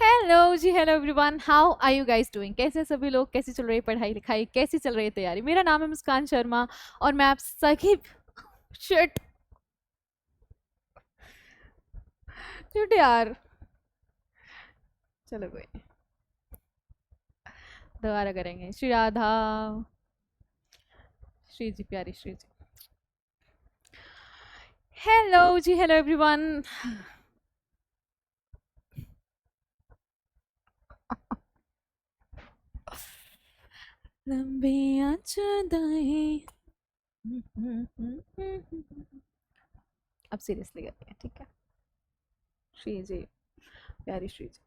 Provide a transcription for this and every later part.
Hello जी, hello everyone, how are you guys doing. कैसे सभी लोग, कैसी चल रही है पढ़ाई लिखाई, कैसी चल रही है तैयारी। मेरा नाम है मुस्कान शर्मा और मैं आप सभी शिट शिट यार, चलो कोई नहीं, दोबारा करेंगे। श्री राधा, श्री जी, प्यारी श्री जी। हेलो जी, हेलो एवरीवन। लंबियां जुदाई। अब सीरियसली करते हैं, ठीक है। श्री जी, प्यारी श्री जी।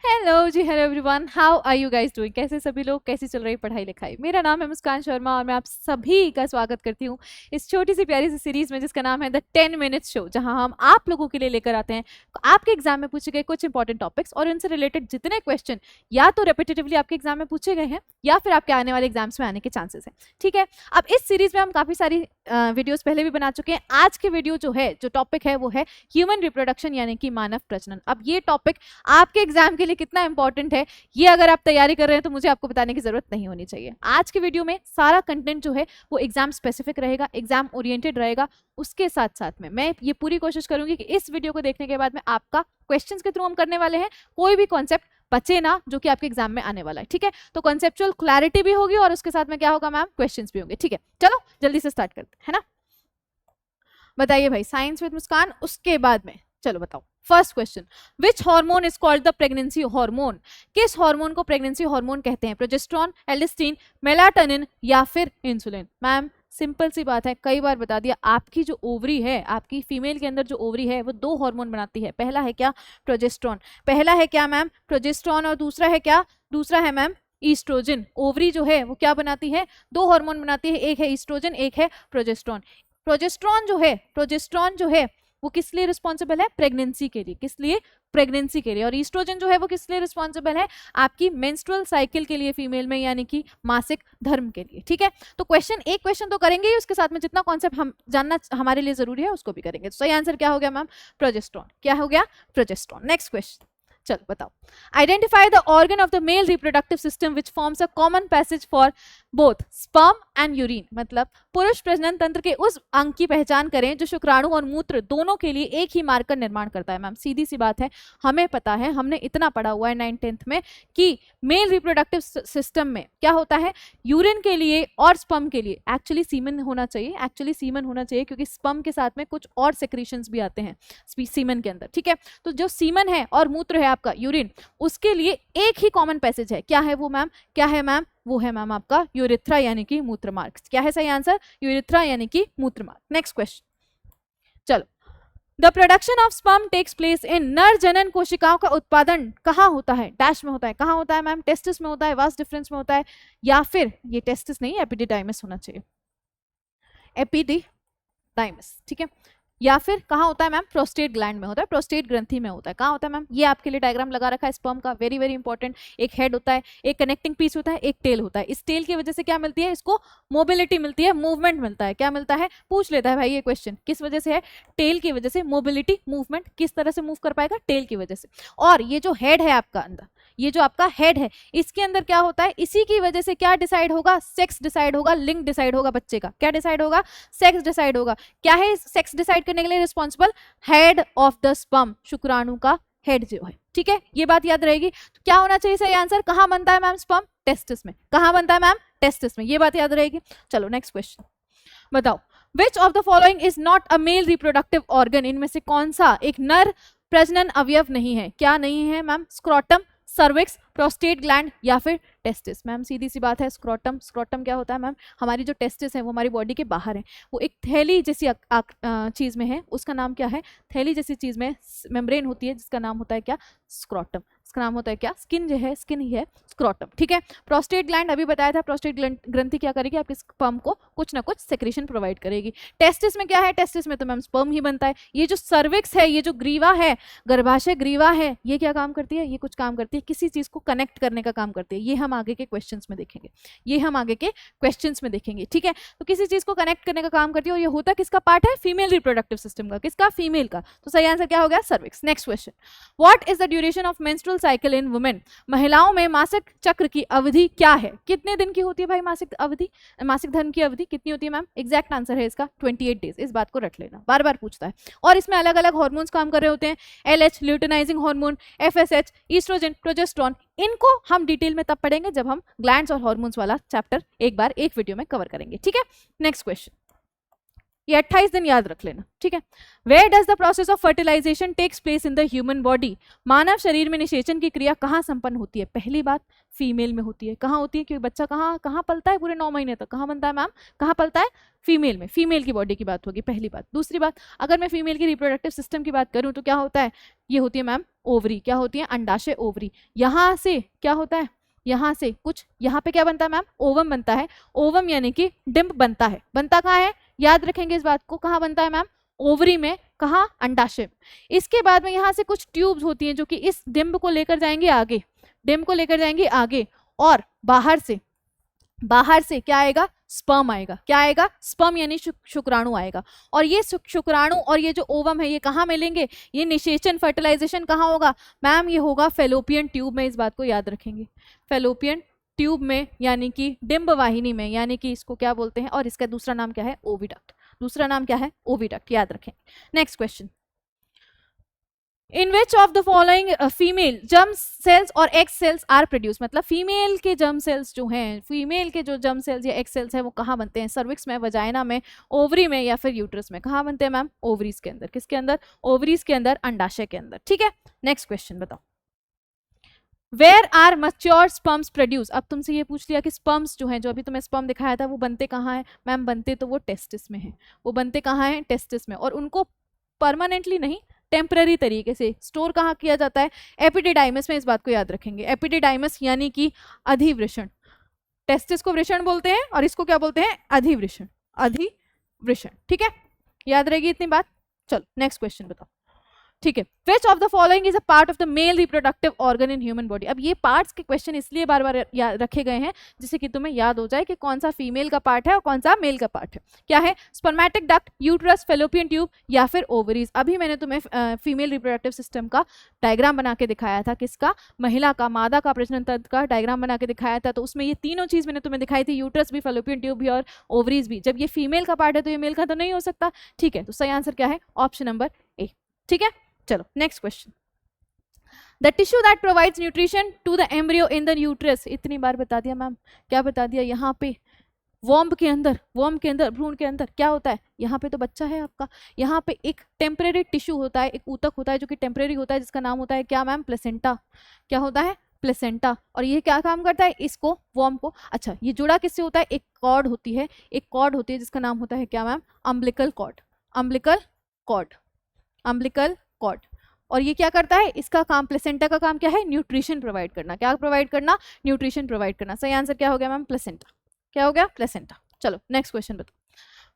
हेलो जी, hello everyone, how are you guys doing. कैसे सभी लोग, कैसी चल रही है पढ़ाई लिखाई। मेरा नाम है मुस्कान शर्मा और मैं आप सभी का स्वागत करती हूँ इस छोटी सी प्यारी सी सीरीज में जिसका नाम है द 10 मिनट्स शो, जहां हम आप लोगों के लिए लेकर आते हैं आपके एग्जाम में पूछे गए कुछ इंपॉर्टेंट टॉपिक्स और उनसे रिलेटेड जितने क्वेश्चन या तो रेपिटेटिवली आपके एग्जाम में पूछे गए हैं या फिर आपके आने वाले एग्जाम्स में आने के चांसेस हैं, ठीक है। अब इस सीरीज में हम काफी सारी वीडियोस पहले भी बना चुके हैं। आज के वीडियो जो टॉपिक है वो है ह्यूमन रिप्रोडक्शन यानी कि मानव प्रजनन। अब ये टॉपिक आपके एग्जाम के लिए कितना इंपॉर्टेंट है ये अगर आप तैयारी कर रहे हैं तो मुझे आपको बताने की जरूरत नहीं होनी चाहिए। आज के वीडियो में सारा कंटेंट जो है वो एग्जाम स्पेसिफिक रहेगा, एग्जाम ओरिएंटेड रहेगा। उसके साथ साथ में मैं ये पूरी कोशिश करूंगी कि इस वीडियो को देखने के बाद में आपका क्वेश्चंस के थ्रू हम करने वाले हैं कोई भी कॉन्सेप्ट बचे ना जो कि आपके एग्जाम में आने वाला है, ठीक है। तो कॉन्सेप्चुअल क्लैरिटी भी होगी और उसके साथ में क्या होगा मैम, क्वेश्चंस भी होंगे, ठीक है। चलो जल्दी से स्टार्ट करते हैं ना। बताइए भाई, साइंस विद मुस्कान, उसके बाद में चलो बताओ। First question, which hormone is called the pregnancy hormone. किस हार्मोन को प्रेगनेंसी हार्मोन कहते हैं? प्रोजेस्टेरोन, एल्डोस्टेरोन, मेलाटोनिन या फिर इंसुलिन। मैम सिंपल सी बात है, कई बार बता दिया। आपकी जो ओवरी है, आपकी फीमेल के अंदर जो ओवरी है वो दो हार्मोन बनाती है। पहला है क्या? प्रोजेस्टेरोन। पहला है क्या मैम? प्रोजेस्टेरोन। और दूसरा है क्या? दूसरा है मैम ईस्ट्रोजन। ओवरी जो है वो क्या बनाती है? दो हार्मोन बनाती है, एक है ईस्ट्रोजन, एक है प्रोजेस्टेरोन। प्रोजेस्ट्रॉन जो है वो किस लिए रिस्पॉन्सिबल है? प्रेगनेंसी के लिए। किस लिए? प्रेगनेंसी के लिए। और ईस्ट्रोजन जो है वो किस लिए रिस्पॉन्सिबल है? आपकी मेंस्ट्रुअल साइकिल के लिए, फीमेल में, यानी कि मासिक धर्म के लिए, ठीक है। तो एक क्वेश्चन तो करेंगे ही, उसके साथ में जितना कॉन्सेप्ट हम जानना हमारे लिए जरूरी है उसको भी करेंगे। तो सही आंसर क्या हो गया मैम? प्रोजेस्ट्रॉन। क्या हो गया? प्रोजेस्ट्रॉन। नेक्स्ट क्वेश्चन, चलो बताओ। Identify the organ of the male reproductive system which forms a common passage for both sperm and urine. मतलब पुरुष प्रजनन तंत्र के उस अंग की पहचान करें जो शुक्राणु और मूत्र दोनों के लिए एक ही मार्ग का निर्माण करता है। मैम सीधी सी बात है, हमें पता है, हमने इतना पढ़ा हुआ है 9th-10th में कि मेल रिप्रोडक्टिव सिस्टम में क्या होता है, यूरिन के लिए और स्पर्म के लिए एक्चुअली सीमन होना चाहिए। एक्चुअली सीमन होना चाहिए क्योंकि स्पर्म के साथ में कुछ और सेक्रीशंस भी आते हैं सीमन के अंदर, ठीक है। तो जो सीमन है और मूत्र है आपका यूरिन, उसके लिए एक ही कॉमन पैसेज है। क्या है वो मैम? क्या है मैम? वो है मैम आपका यूरिथ्रा यानी कि मूत्र मार्ग। क्या है सही आंसर? यूरिथ्रा यानी कि मूत्र मार्ग। नेक्स्ट क्वेश्चन, चलो। The production of sperm takes place in नर जनन कोशिकाओं का उत्पादन कहाँ होता है? डैश में होता है। कहाँ होता है मैम? टेस्टिस में होता है, वास डिफरेंस में होता है, या फिर ये टेस्टिस नहीं, एपिडिडाइमिस होना चाहिए, एपिडिडाइमिस, ठीक है। या फिर कहाँ होता है मैम? प्रोस्टेट ग्लैंड में होता है, प्रोस्टेट ग्रंथि में होता है। कहाँ होता है मैम? ये आपके लिए डायग्राम लगा रखा है स्पर्म का, वेरी वेरी इंपॉर्टेंट। एक हेड होता है, एक कनेक्टिंग पीस होता है, एक टेल होता है। इस टेल की वजह से क्या मिलती है? इसको मोबिलिटी मिलती है, मूवमेंट मिलता है। क्या मिलता है? पूछ लेता है भाई ये क्वेश्चन, किस वजह से है? टेल की वजह से मोबिलिटी, मूवमेंट। किस तरह से मूव कर पाएगा? टेल की वजह से। और ये जो हेड है आपका अंदर, ये जो आपका हेड है, इसके अंदर क्या होता है? इसी की वजह से क्या डिसाइड होगा? सेक्स डिसाइड होगा, लिंग डिसाइड होगा बच्चे का। क्या डिसाइड होगा? सेक्स डिसाइड होगा। क्या है सेक्स डिसाइड करने के लिए responsible? Head of the sperm, शुक्राणु का हेड जो है, ठीक है। ये बात याद रहेगी। तो क्या होना चाहिए सही आंसर? कहां बनता है मैम स्पर्म? टेस्टिस में। कहां बनता है मैम? टेस्टिस में। ये बात याद रहेगी। चलो नेक्स्ट क्वेश्चन, बताओ। Which of the following is not a male reproductive organ. इनमें से कौन सा एक नर प्रजनन अवयव नहीं है? क्या नहीं है ma'am? Scrotum, cervix, prostate gland या फिर टेस्टिस। मैम सीधी सी बात है, स्क्रोटम। स्क्रोटम क्या होता है मैम? हमारी जो टेस्टिस है वो हमारी बॉडी के बाहर है, वो एक थैली जैसी चीज में है। उसका नाम क्या है? थैली जैसी चीज में मेम्ब्रेन होती है जिसका नाम होता है क्या? स्क्रोटम। इसका नाम होता है क्या, स्किन जो है, स्किन ही है स्क्रोटम, ठीक है। प्रोस्टेट ग्लैंड अभी बताया था, प्रोस्टेट ग्रंथि क्या करेगी, आपके स्पर्म को कुछ ना कुछ सेक्रेशन प्रोवाइड करेगी। टेस्टिस में क्या है, टेस्टिस में तो मैम स्पर्म ही बनता है। ये जो सर्विक्स है, ये जो ग्रीवा है, गर्भाशय ग्रीवा है, ये क्या काम करती है, ये कुछ काम करती है, किसी चीज को कनेक्ट करने का काम करती है। ये हम आगे के क्वेश्चंस में देखेंगे, ये हम आगे के क्वेश्चंस में देखेंगे, ठीक है। तो किसी चीज को कनेक्ट करने का काम करती है, और ये होता किसका पार्ट है, फीमेल रिप्रोडक्टिव सिस्टम का, किसका, फीमेल का। तो सही आंसर क्या हो गया, cervix. Next question, what is the duration of menstrual cycle in women, महिलाओं में मासिक चक्र की अवधि क्या है, कितने दिन की होती है भाई मासिक अवधि, मासिक धर्म की अवधि कितनी होती है मैम, एग्जैक्ट आंसर है इसका 28 डेज। इस बात को रट लेना, बार बार पूछता है। और इसमें अलग अलग हार्मोन्स काम कर रहे होते हैं, LH luteinising hormone, FSH, oestrogen, progesterone. इनको हम डिटेल में तब पढ़ेंगे जब हम ग्लैंड्स और हार्मोन्स वाला चैप्टर एक बार एक वीडियो में कवर करेंगे, ठीक है। नेक्स्ट क्वेश्चन, ये 28 दिन याद रख लेना, ठीक है। Where does the process of fertilisation takes place in the human body, मानव शरीर में निषेचन की क्रिया कहाँ संपन्न होती है, पहली बात फीमेल में होती है। कहाँ होती है, क्योंकि बच्चा कहाँ पलता है पूरे 9 महीने तक, कहाँ बनता है मैम, कहाँ पलता है, फीमेल में। फीमेल की बॉडी की बात होगी, पहली बात। दूसरी बात, अगर मैं फीमेल की रिप्रोडक्टिव सिस्टम की बात करूँ तो क्या होता है, ये होती है मैम ओवरी, क्या होती है, अंडाशय ओवरी। यहाँ से क्या होता है, यहाँ से कुछ, यहाँ पे क्या बनता है मैम, ओवम बनता है। ओवम यानी कि डिंब बनता है, बनता कहाँ है, याद रखेंगे इस बात को, कहाँ बनता है मैम, ओवरी में, कहाँ, अंडाशय में। इसके बाद में यहाँ से कुछ ट्यूब्स होती हैं जो कि इस डिंब को लेकर जाएंगे आगे, डिंब को लेकर जाएंगे आगे, और बाहर से क्या आएगा, स्पर्म आएगा। क्या आएगा, स्पर्म यानी शुक्राणु आएगा। और ये शुक्राणु और ये जो ओवम है ये कहाँ मिलेंगे, ये निषेचन फर्टिलाइजेशन कहाँ होगा मैम, ये होगा फेलोपियन ट्यूब में। इस बात को याद रखेंगे, फेलोपियन ट्यूब में, यानी कि डिंब वाहिनी में, यानी कि इसको क्या बोलते हैं, और इसका दूसरा नाम क्या है, ओविडक्ट। दूसरा नाम क्या है, ओविडक्ट, याद रखें। Next question, in which of the following female germ cells और एक्स सेल्स आर प्रोड्यूस, मतलब फीमेल के जर्म सेल्स जो हैं, फीमेल के जो जर्म सेल्स या एक्स सेल्स हैं वो कहाँ बनते हैं, सर्विक्स में, वजाइना में, ओवरी में, या फिर यूट्रस में। कहाँ बनते हैं मैम, ओवरीज के अंदर। किसके अंदर, ओवरीज के अंदर, अंडाशय के अंदर, ठीक है। नेक्स्ट क्वेश्चन बताओ, where are mature sperms produce. अब तुमसे ये पूछ लिया कि स्पर्म्स जो हैं, जो अभी तुम्हें स्पर्म दिखाया था, वो बनते कहाँ हैं मैम, बनते तो वो टेस्टिस में हैं। वो बनते कहाँ हैं, टेस्टिस में। और उनको परमानेंटली नहीं, टेम्पररी तरीके से स्टोर कहाँ किया जाता है, एपिडिडाइमस में। इस बात को याद रखेंगे, एपिडिडाइमस यानी कि अधिवृषण। टेस्टिस को वृषण बोलते हैं और इसको क्या बोलते हैं, अधिवृषण, अधिवृषण, ठीक है। याद रहेगी इतनी बात। चलो नेक्स्ट क्वेश्चन बताओ, ठीक है। विच of the following is a part of the male reproductive organ in human body. अब ये पार्ट्स के क्वेश्चन इसलिए बार बार रखे गए हैं जिससे कि तुम्हें याद हो जाए कि कौन सा फीमेल का पार्ट है और कौन सा मेल का पार्ट है। क्या है, spermatic duct, uterus, fallopian tube, या फिर ओवरीज। अभी मैंने तुम्हें फीमेल रिप्रोडक्टिव सिस्टम का डायग्राम बना के दिखाया था, किसका, महिला का, मादा का, प्रजनन तंत्र का डायग्राम बना के दिखाया था। तो उसमें ये तीनों चीज मैंने तुम्हें दिखाई थी, यूट्रस भी, फेलोपियन ट्यूब भी और ओवरीज भी। जब ये फीमेल का पार्ट है तो ये मेल का तो नहीं हो सकता, ठीक है। तो सही आंसर क्या है, ऑप्शन नंबर ए, ठीक है। चलो next question, the tissue that provides nutrition to the embryo in the uterus. इतनी बार बता दिया मैम, क्या बता दिया, यहाँ पे वॉम्ब के अंदर, भ्रूण के अंदर क्या होता है, यहाँ पे तो बच्चा है आपका, यहाँ पे एक टेम्परेरी टिश्यू होता है, एक ऊतक होता है जो कि टेम्परेरी होता है, जिसका नाम होता है क्या मैम, प्लेसेंटा। क्या होता है, प्लेसेंटा। और ये क्या काम करता है, इसको, वॉम्ब को, अच्छा ये जुड़ा किससे होता है, एक कॉर्ड होती है, एक कॉर्ड होती है जिसका नाम होता है क्या ma'am, umbilical cord, umbilical cord, umbilical cord. और ये क्या करता है, इसका काम, प्लेसेंटा का काम क्या है, न्यूट्रिशन प्रोवाइड करना। क्या प्रोवाइड करना, न्यूट्रिशन प्रोवाइड करना। सही आंसर क्या हो गया मैम, प्लेसेंटा। क्या हो गया, प्लेसेंटा। चलो नेक्स्ट क्वेश्चन बताओ,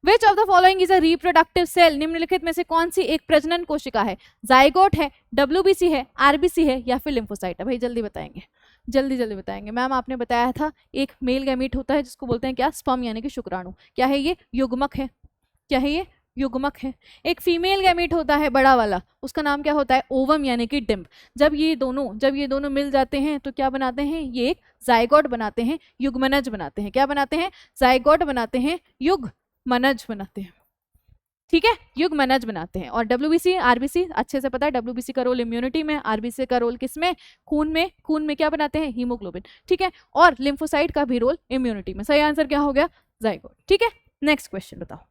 which of the following is a reproductive cell. निम्नलिखित में से कौन सी एक प्रजनन कोशिका है, जाइगोट है, WBC है, RBC है, या फिर लिम्फोसाइट है। भाई जल्दी बताएंगे, जल्दी जल्दी बताएंगे। मैम आपने बताया था एक मेल गैमीट होता है जिसको बोलते हैं क्या, स्पर्म यानी कि शुक्राणु। क्या है ये, युग्मक है। क्या है ये, युग्मक है। एक फीमेल गैमीट होता है बड़ा वाला, उसका नाम क्या होता है, ओवम यानी कि डिंब। जब ये दोनों मिल जाते हैं तो क्या बनाते हैं, ये एक जाइगोट बनाते हैं, युग्मनज बनाते हैं। क्या बनाते हैं, जाइगोट बनाते हैं, युग्मनज बनाते हैं, ठीक है, युग्मनज बनाते हैं। और WBC, RBC अच्छे से पता है, WBC का रोल इम्यूनिटी में, RBC का रोल किसमें, खून में। खून में क्या बनाते हैं, हीमोग्लोबिन, ठीक है। और लिम्फोसाइट का भी रोल इम्यूनिटी में। सही आंसर क्या हो गया, जाइगोट, ठीक है। नेक्स्ट क्वेश्चन बताओ,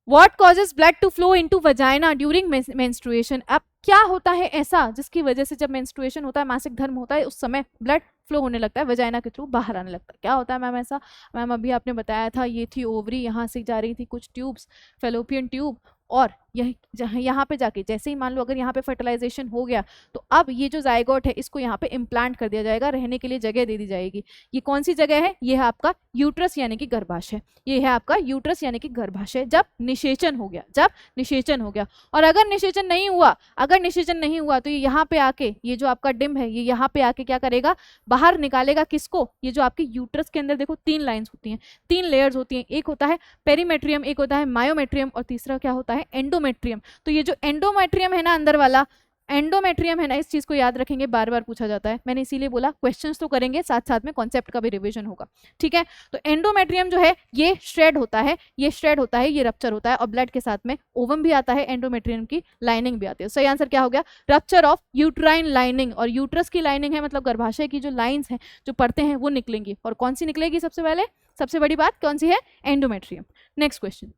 What causes blood to flow into vagina during menstruation? अब क्या होता है ऐसा जिसकी वजह से जब menstruation होता है, मासिक धर्म होता है, उस समय ब्लड फ्लो होने लगता है, वजाइना के थ्रू बाहर आने लगता है। क्या होता है मैम ऐसा, मैम अभी आपने बताया था, ये थी ओवरी, यहाँ से जा रही थी कुछ ट्यूब्स, फेलोपियन ट्यूब, और यह जहाँ यहाँ पे जाके जैसे ही मान लो अगर यहाँ पे फर्टिलाइजेशन हो गया तो अब ये जो जायगोट है इसको यहाँ पे इम्प्लांट कर दिया जाएगा, रहने के लिए जगह दे दी जाएगी। ये कौन सी जगह है? ये है आपका यूट्रस यानी कि गर्भाशय। ये है आपका यूट्रस यानी कि गर्भाशय जब निषेचन हो गया, जब निषेचन हो गया। और अगर निषेचन नहीं हुआ, अगर निषेचन नहीं हुआ तो ये यहाँ पे आके ये जो आपका डिम्ब है ये यहाँ पे आके क्या करेगा? बाहर निकालेगा किसको? ये जो आपके यूट्रस के अंदर देखो 3 लाइंस होती हैं, 3 लेयर्स होती हैं। एक होता है पेरीमेट्रियम, एक होता है मायोमेट्रियम और तीसरा क्या होता है? एंडोमेट्रियम। तो ये जो एंडोमेट्रियम है ना, अंदर वाला एंडोमेट्रियम है ना, इस चीज को याद रखेंगे, बार बार पूछा जाता है। मैंने इसीलिए बोला क्वेश्चंस तो करेंगे, साथ साथ में कॉन्सेप्ट का भी रिवीजन होगा, ठीक है। तो एंडोमेट्रियम जो है ये श्रेड होता है, ये श्रेड होता है, ये रप्चर होता है और ब्लड के साथ में ओवम भी आता है, एंडोमेट्रियम की लाइनिंग भी आती है। सही आंसर क्या हो गया? Rupture of uterine lining. और यूट्रस की लाइनिंग है मतलब गर्भाशय की जो लाइंस हैं, जो परतें हैं वो निकलेंगी। और कौन सी निकलेगी? सबसे पहले सबसे बड़ी बात कौन सी है? Endometrium. Next question,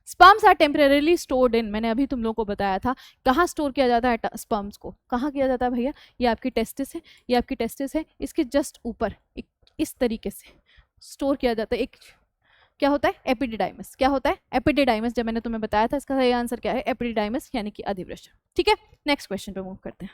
sperms are temporarily stored in. मैंने अभी तुम लोगों को बताया था कहाँ स्टोर किया जाता है स्पर्म्स को, कहाँ किया जाता है भैया? ये आपकी टेस्टिस है, ये आपकी टेस्टिस है, इसके जस्ट ऊपर एक इस तरीके से स्टोर किया जाता है। एक क्या होता है? एपिडिडाइमस। क्या होता है? एपिडिडाइमस। जब मैंने तुम्हें बताया था इसका सही आंसर क्या है? एपिडिडाइमस यानी कि अधिवृषण, ठीक है। नेक्स्ट क्वेश्चन पे मूव करते हैं।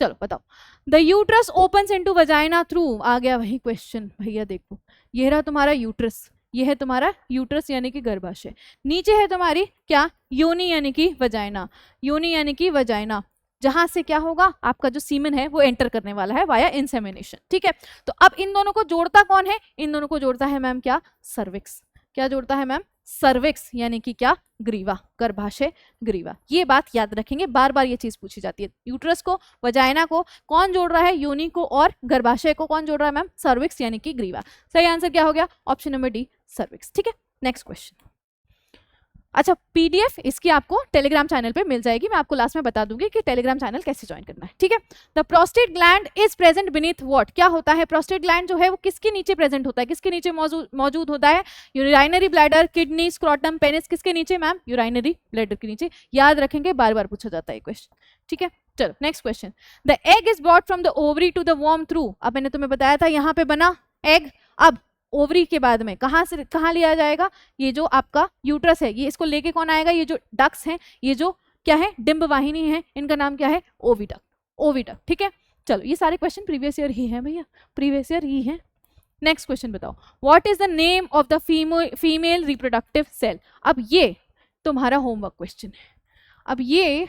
चलो बताओ, the uterus opens into vagina through. आ गया वही क्वेश्चन भैया, देखो ये रहा तुम्हारा यूट्रस, ये है तुम्हारा यूट्रस यानी कि गर्भाशय, नीचे है तुम्हारी क्या? योनि यानी कि वजाइना, योनि यानी कि वजाइना, जहां से क्या होगा? आपका जो सीमेन है वो एंटर करने वाला है वाया इंसेमिनेशन, ठीक है। तो अब इन दोनों को जोड़ता कौन है? इन दोनों को जोड़ता है मैम क्या? सर्विक्स। क्या जोड़ता है मैम? सर्विक्स यानी कि क्या? ग्रीवा, गर्भाशय ग्रीवा। ये बात याद रखेंगे, बार बार ये चीज पूछी जाती है। यूट्रस को, वजाइना को कौन जोड़ रहा है? योनि को। और गर्भाशय को कौन जोड़ रहा है मैम? सर्विक्स यानी कि ग्रीवा। सही आंसर क्या हो गया? ऑप्शन नंबर डी, सर्विक्स, ठीक है। Next question. अच्छा, पीडीएफ इसकी आपको टेलीग्राम चैनल पे मिल जाएगी, मैं आपको लास्ट में बता दूंगी कि टेलीग्राम चैनल कैसे ज्वाइन करना है, ठीक है। The prostate gland is present beneath what. क्या होता है? प्रोस्टेट ग्लैंड जो है वो किसके नीचे प्रेजेंट होता है? किसके नीचे मौजूद होता है? Urinary bladder, kidney, scrotum, penis. किसके नीचे मैम? यूराइनरी ब्लैडर के नीचे। याद रखेंगे, बार बार पूछा जाता है क्वेश्चन, ठीक है। चलो next question, the egg is brought from the ovary to the वॉर्म थ्रू। अब मैंने तुम्हें बताया था यहाँ पे बना एग, अब ओवरी के बाद में कहाँ से कहाँ लिया जाएगा? ये जो आपका यूट्रस है, ये इसको लेके कौन आएगा? ये जो डक्स हैं, ये जो क्या है? डिंब वाहिनी है, इनका नाम क्या है? ओविडक्ट, ओविडक्ट, ठीक है। चलो ये सारे क्वेश्चन प्रीवियस ईयर ही है भैया, प्रीवियस ईयर ही है। नेक्स्ट क्वेश्चन बताओ, what is the name of the female reproductive cell. अब ये तुम्हारा होमवर्क क्वेश्चन है, अब ये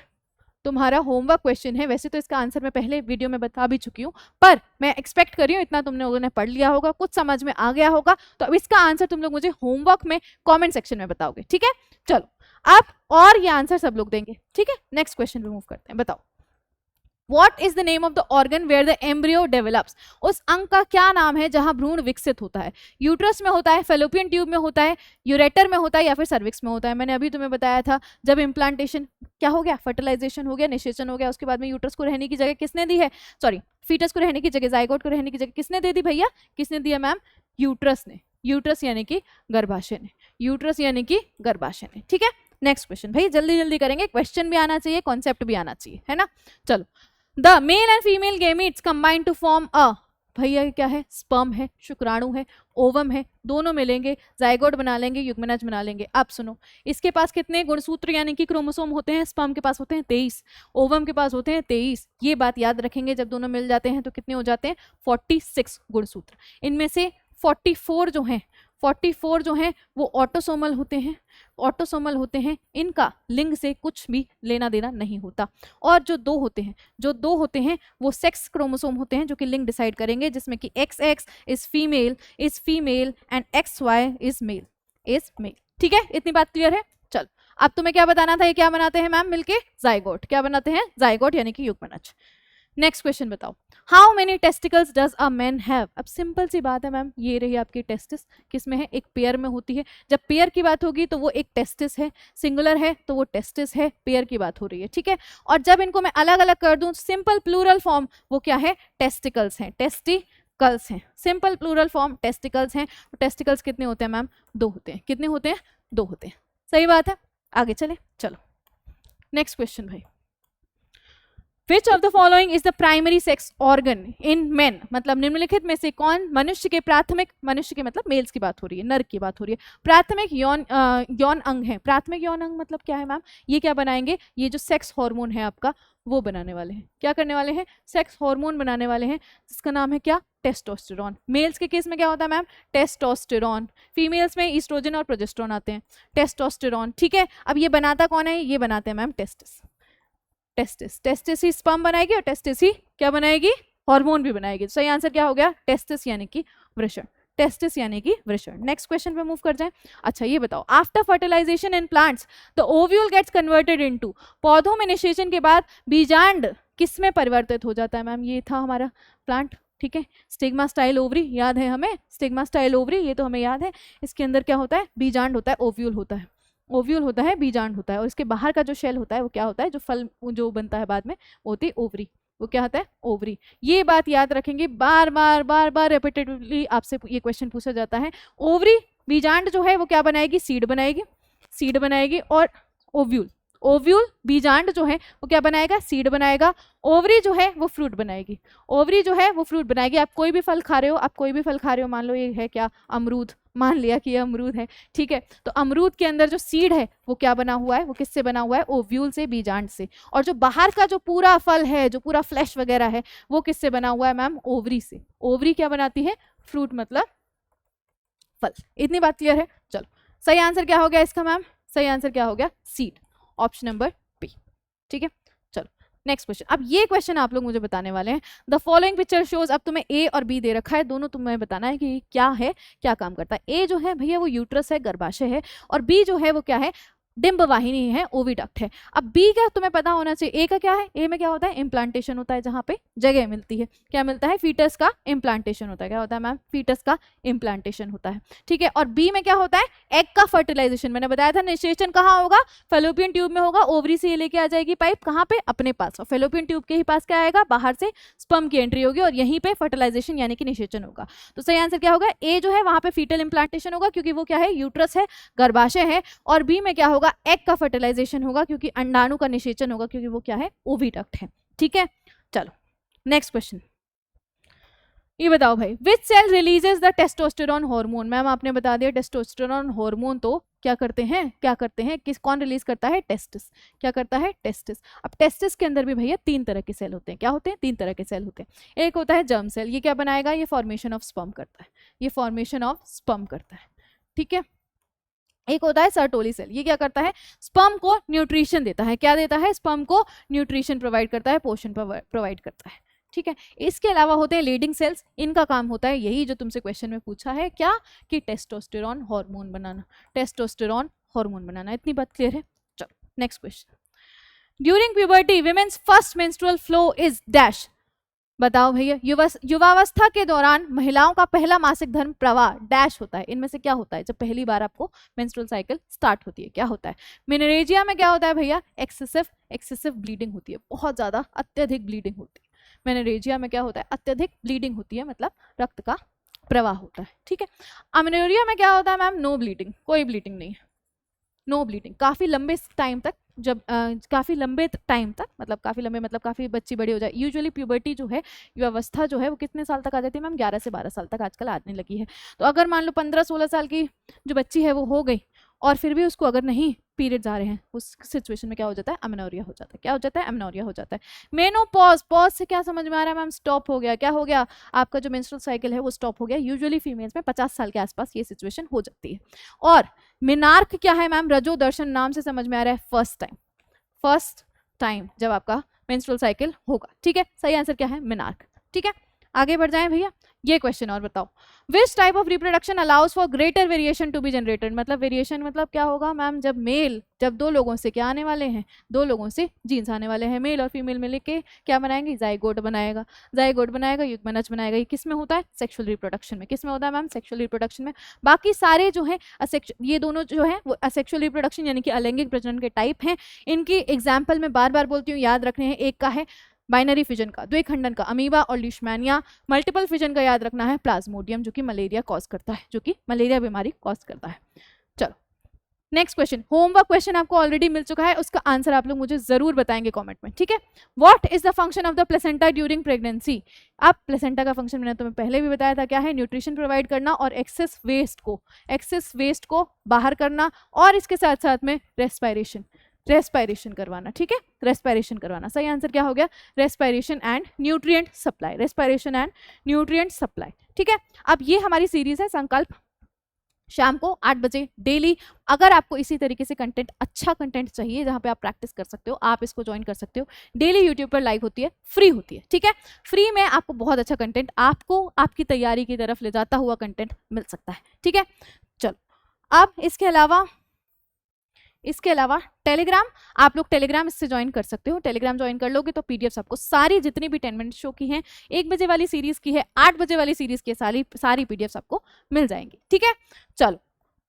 तुम्हारा होमवर्क क्वेश्चन है। वैसे तो इसका आंसर मैं पहले वीडियो में बता भी चुकी हूँ, पर मैं एक्सपेक्ट कर रही हूँ इतना तुम लोगों ने पढ़ लिया होगा, कुछ समझ में आ गया होगा। तो अब इसका आंसर तुम लोग मुझे होमवर्क में कमेंट सेक्शन में बताओगे, ठीक है। चलो अब और ये आंसर सब लोग देंगे, ठीक है। नेक्स्ट क्वेश्चन पे मूव करते हैं। बताओ, What is the name of the organ where the embryo develops? उस अंग का क्या नाम है जहां भ्रूण विकसित होता है? यूट्रस में होता है, फेलोपियन ट्यूब में होता है, यूरेटर में होता है या फिर सर्विक्स में होता है? मैंने अभी तुम्हें बताया था, जब इम्प्लांटेशन क्या हो गया? फर्टिलाइजेशन हो गया, निषेचन हो गया, उसके बाद में यूट्रस को रहने की जगह किसने दी है? सॉरी, फीटस को रहने की जगह, जाइगोट को रहने की जगह किसने दे दी भैया? किसने दिया मैम? यूट्रस ने। यूट्रस यानी कि गर्भाशय ने, यूट्रस यानी कि गर्भाशय ने, ठीक है। नेक्स्ट क्वेश्चन भाई, जल्दी जल्दी करेंगे, क्वेश्चन भी आना चाहिए, कॉन्सेप्ट भी आना चाहिए, है ना। चलो, the male and female gametes combine to form a. भैया क्या है? स्पर्म है, शुक्राणु है, ओवम है, दोनों मिलेंगे, जाइगोट बना लेंगे, युग्मनज बना लेंगे। अब सुनो, इसके पास कितने गुणसूत्र यानी कि क्रोमोसोम होते हैं? स्पर्म के पास होते हैं 23, ओवम के पास होते हैं 23। ये बात याद रखेंगे, जब दोनों मिल जाते हैं तो कितने हो जाते हैं? 46 गुणसूत्र। इनमें से 44 जो हैं वो ऑटोसोमल होते हैं, ऑटोसोमल होते हैं, इनका लिंग से कुछ भी लेना देना नहीं होता। और जो दो होते हैं वो सेक्स क्रोमोसोम होते हैं, जो कि लिंग डिसाइड करेंगे, जिसमें कि XX is female and XY is male, ठीक है। इतनी बात क्लियर है। चलो अब तुम्हें क्या बताना था? ये क्या बनाते हैं मैम मिलके? जाइगोट। क्या बनाते हैं? जाइगोट यानी कि युग्मनज। नेक्स्ट क्वेश्चन बताओ, how many testicles does a man have. अब सिंपल सी बात है मैम, ये रही आपकी टेस्टिस, किस में है? एक पेयर में होती है। जब पेयर की बात होगी तो वो एक टेस्टिस है, सिंगुलर है तो वो टेस्टिस है, पेयर की बात हो रही है, ठीक है। और जब इनको मैं अलग अलग कर दूं, सिंपल प्लूरल फॉर्म वो क्या है? टेस्टिकल्स हैं, टेस्टिकल्स हैं, सिंपल प्लूरल फॉर्म टेस्टिकल्स हैं। तो टेस्टिकल्स कितने होते हैं मैम? 2 होते हैं। कितने होते हैं? 2 होते हैं। सही बात है, आगे चले। चलो नेक्स्ट क्वेश्चन भाई, विच of the following is the primary sex organ in main, मतलब निम्नलिखित में से कौन मनुष्य के प्राथमिक, मनुष्य के मतलब मेल्स की बात हो रही है, नर की बात हो रही है, प्राथमिक यौन अंग है। प्राथमिक यौन अंग मतलब क्या है मैम, ये क्या बनाएंगे, ये जो सेक्स हार्मोन है आपका वो बनाने वाले हैं। क्या करने वाले हैं, सेक्स हार्मोन बनाने वाले हैं, जिसका नाम है क्या, टेस्टोस्टेरॉन। मेल्स के केस में क्या होता है मैम, टेस्टोस्टेरॉन। फीमेल्स में ईस्ट्रोजन और प्रोजेस्टेरॉन आते हैं, टेस्टोस्टेरॉन। ठीक है, अब ये बनाता कौन है, ये बनाते हैं मैम टेस्टिस। टेस्टिस, टेस्टिस ही स्पर्म बनाएगी और टेस्टिस ही क्या बनाएगी, हार्मोन भी बनाएगी। सही आंसर क्या हो गया, टेस्टिस यानी कि वृषण। टेस्टिस यानी कि वृषण। नेक्स्ट क्वेश्चन पे मूव कर जाएं। अच्छा ये बताओ, after fertilisation in plants the ovule gets converted into, पौधों में निषेचन के बाद बीजांड किस में परिवर्तित हो जाता है मैम, ये था हमारा प्लांट। ठीक है, स्टिग्मा स्टाइल ओवरी याद है हमें, स्टिग्मा स्टाइल ओवरी ये तो हमें याद है। इसके अंदर क्या होता है, बीजांड होता है, ओव्यूल होता है, ओव्यूल होता है, बीजांड होता है, और इसके बाहर का जो शेल होता है वो क्या होता है, जो फल जो बनता है बाद में वो होती है ओवरी, वो क्या होता है, ओवरी। ये बात याद रखेंगे, बार बार बार बार रेपिटेटिवली आपसे ये क्वेश्चन पूछा जाता है। ओवरी, बीजांड जो है वो क्या बनाएगी, सीड बनाएगी, सीड बनाएगी, और ओव्यूल, ओव्यूल बीजांड जो है वो क्या बनाएगा, सीड बनाएगा। ओवरी जो है वो फ्रूट बनाएगी, ओवरी जो है वो फ्रूट बनाएगी। आप कोई भी फल खा रहे हो, आप कोई भी फल खा रहे हो, मान लो ये है क्या, अमरूद, मान लिया कि ये अमरूद है। ठीक है, तो अमरूद के अंदर जो सीड है वो क्या बना हुआ है, वो किससे बना हुआ है, ओव्यूल से, बीजांड से। और जो बाहर का जो पूरा फल है, जो पूरा फ्लैश वगैरह है, वो किससे बना हुआ है मैम, ओवरी से। ओवरी क्या बनाती है, फ्रूट मतलब फल। इतनी बात क्लियर है। चलो सही आंसर क्या हो गया इसका मैम, सही आंसर क्या हो गया, सीड, ऑप्शन नंबर बी। ठीक है, चलो नेक्स्ट क्वेश्चन। अब ये क्वेश्चन आप लोग मुझे बताने वाले हैं, द फॉलोइंग पिक्चर शोज, अब तुम्हें ए और बी दे रखा है, दोनों तुम्हें बताना है कि क्या है, क्या काम करता है। ए जो है भैया वो यूट्रस है, गर्भाशय है, और बी जो है वो क्या है, डिंब वाहिनी है, ओविडक्ट है। अब बी का तुम्हें पता होना चाहिए, ए का क्या है, ए में क्या होता है, इम्प्लांटेशन होता है, जहां पे जगह मिलती है, क्या मिलता है, फीटस का इम्प्लांटेशन होता है। क्या होता है मैम, फीटस का इम्प्लांटेशन होता है। ठीक है, और बी में क्या होता है, एग का फर्टिलाइजेशन। मैंने बताया था निषेचन कहाँ होगा, फेलोपियन ट्यूब में होगा, ओवरी से ये लेके आ जाएगी पाइप कहाँ पे, अपने पास, और फेलोपियन ट्यूब के ही पास क्या आएगा, बाहर से स्पर्म की एंट्री होगी, और यहीं पे फर्टिलाइजेशन यानी कि निषेचन होगा। तो सही आंसर क्या होगा, ए जो है वहां पे फीटल इम्प्लांटेशन होगा, क्योंकि वो क्या है, यूट्रस है, गर्भाशय है। और बी में क्या होगा, एग का फर्टिलाइजेशन होगा, क्योंकि अंडाणु का निषेचन होगा, क्योंकि वो क्या है, ओविडक्ट है। ठीक है, चलो नेक्स्ट क्वेश्चन। ये बताओ भाई, which cell releases the testosterone hormone. Ma'am आपने बता दिया, टेस्टोस्टेरोन हार्मोन तो क्या करते हैं, क्या करते हैं, किस, कौन रिलीज करता है, टेस्टिस। क्या करता है, टेस्टिस। अब टेस्टिस के अंदर भी भैया तीन तरह के सेल होते हैं। क्या होते हैं, तीन तरह के सेल होते हैं। एक होता है जर्म सेल, ये क्या बनाएगा, ये फॉर्मेशन ऑफ स्पर्म करता है, ये फॉर्मेशन ऑफ स्पर्म करता है। ठीक है, एक होता है सर्टोली सेल, ये क्या करता है, स्पर्म को न्यूट्रिशन देता है। क्या देता है, स्पर्म को न्यूट्रिशन प्रोवाइड करता है, पोषण प्रोवाइड करता है। ठीक है, इसके अलावा होते हैं लीडिंग सेल्स, इनका काम होता है यही जो तुमसे क्वेश्चन में पूछा है, क्या, कि टेस्टोस्टेरॉन हार्मोन बनाना, टेस्टोस्टेरॉन हार्मोन बनाना। इतनी बात क्लियर है। चलो next question. During puberty women's first menstrual flow is dash. बताओ भैया, युवावस्था के दौरान महिलाओं का पहला मासिक धर्म प्रवाह डैश होता है। इनमें से क्या होता है, जब पहली बार आपको मेंस्ट्रुअल साइकिल स्टार्ट होती है, क्या होता है। मेनोरेजिया में क्या होता है भैया, एक्सेसिव ब्लीडिंग होती है, बहुत ज्यादा अत्यधिक ब्लीडिंग होती है। मेनोरेजिया में क्या होता है, अत्यधिक ब्लीडिंग होती है, मतलब रक्त का प्रवाह होता है। ठीक है, अमेनोरिया में क्या होता है मैम, नो ब्लीडिंग, कोई ब्लीडिंग नहीं है, नो ब्लीडिंग। काफ़ी लंबे टाइम तक, जब काफ़ी लंबे टाइम तक, मतलब काफ़ी लंबे मतलब काफ़ी बच्ची बड़ी हो जाए। यूजुअली प्यूबर्टी जो है, युवावस्था जो है वो कितने साल तक आ जाती है मैम, 11 से 12 साल तक आजकल आने लगी है। तो अगर मान लो 15-16 साल की जो बच्ची है वो हो गई, और फिर भी उसको अगर नहीं पीरियड्स आ रहे हैं, उस सिचुएशन में क्या हो जाता है, अमेनोरिया हो जाता है। क्या हो जाता है, अमेनोरिया हो जाता है। मेनोपॉज, पॉज से क्या समझ में आ रहा है मैम, स्टॉप हो गया। क्या हो गया, आपका जो मेंस्ट्रुअल साइकिल है वो स्टॉप हो गया। यूजुअली फीमेल्स में 50 साल के आसपास ये सिचुएशन हो जाती है। और मिनार्क क्या है मैम, रजो दर्शन, नाम से समझ में आ रहा है, फर्स्ट टाइम जब आपका मेंस्ट्रुअल साइकिल होगा। ठीक है, सही आंसर क्या है, मिनार्क। ठीक है, आगे बढ़ जाएं भैया। ये क्वेश्चन और बताओ, which type of reproduction allows for greater variation to be generated. मतलब वेरिएशन मतलब क्या होगा मैम, जब दो लोगों से क्या आने वाले हैं, दो लोगों से जीन्स आने वाले हैं, मेल और फीमेल में लेके क्या बनाएंगे, जाइगोट बनाएगा, युग्मनज बनाएगा। ये किस में होता है, सेक्सुअल रिप्रोडक्शन में। किस में होता है मैम, सेक्सुअल रिप्रोडक्शन में। बाकी सारे जो है ये दोनों जो है वो असेक्सुअल रिप्रोडक्शन यानी कि अलैंगिक प्रजनन के टाइप हैं। इनकी एग्जाम्पल मैं बार बार बोलती हूँ, याद रखने हैं। एक का है बाइनरी फिजन का, द्विखंडन का अमीबा और लीशमैनिया। मल्टीपल फिजन का याद रखना है प्लाज्मोडियम, जो कि मलेरिया कॉज करता है, जो कि मलेरिया बीमारी कॉज करता है। चलो नेक्स्ट क्वेश्चन, होमवर्क क्वेश्चन आपको ऑलरेडी मिल चुका है, उसका आंसर आप लोग मुझे जरूर बताएंगे कमेंट में, ठीक है। What is the function of the placenta during pregnancy. अब प्लेसेंटा का फंक्शन मैंने तुम्हें पहले भी बताया था, क्या है, न्यूट्रिशन प्रोवाइड करना और एक्सेस वेस्ट को बाहर करना, और इसके साथ साथ में रेस्पायरेशन करवाना, ठीक है, रेस्पायरेशन करवाना। सही आंसर क्या हो गया, रेस्पायरेशन एंड न्यूट्रिएंट सप्लाई, ठीक है। अब ये हमारी सीरीज है संकल्प, शाम को 8 बजे डेली। अगर आपको इसी तरीके से कंटेंट, अच्छा कंटेंट चाहिए जहाँ पे आप प्रैक्टिस कर सकते हो, आप इसको ज्वाइन कर सकते हो। डेली यूट्यूब पर लाइव होती है, फ्री होती है, ठीक है। फ्री में आपको बहुत अच्छा कंटेंट, आपको आपकी तैयारी की तरफ ले जाता हुआ कंटेंट मिल सकता है, ठीक है। चलो, अब इसके अलावा टेलीग्राम, आप लोग टेलीग्राम इससे ज्वाइन कर सकते हो। टेलीग्राम ज्वाइन कर लोगे तो पीडीएफ आपको सारी, जितनी भी 10 मिनट शो की हैं, 1 बजे वाली सीरीज की है, 8 बजे वाली सीरीज की सारी पीडीएफ आपको मिल जाएंगी, ठीक है। चलो,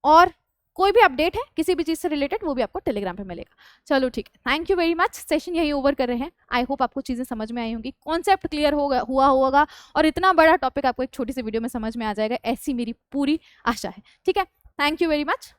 और कोई भी अपडेट है किसी भी चीज से रिलेटेड, वो भी आपको टेलीग्राम पे मिलेगा। चलो ठीक है, thank you very much. Session यही ओवर कर रहे हैं। आई होप आपको चीजें समझ में आई होंगी, कॉन्सेप्ट क्लियर हुआ होगा, और इतना बड़ा टॉपिक आपको एक छोटी सी वीडियो में समझ में आ जाएगा, ऐसी मेरी पूरी आशा है, ठीक है। Thank you very much.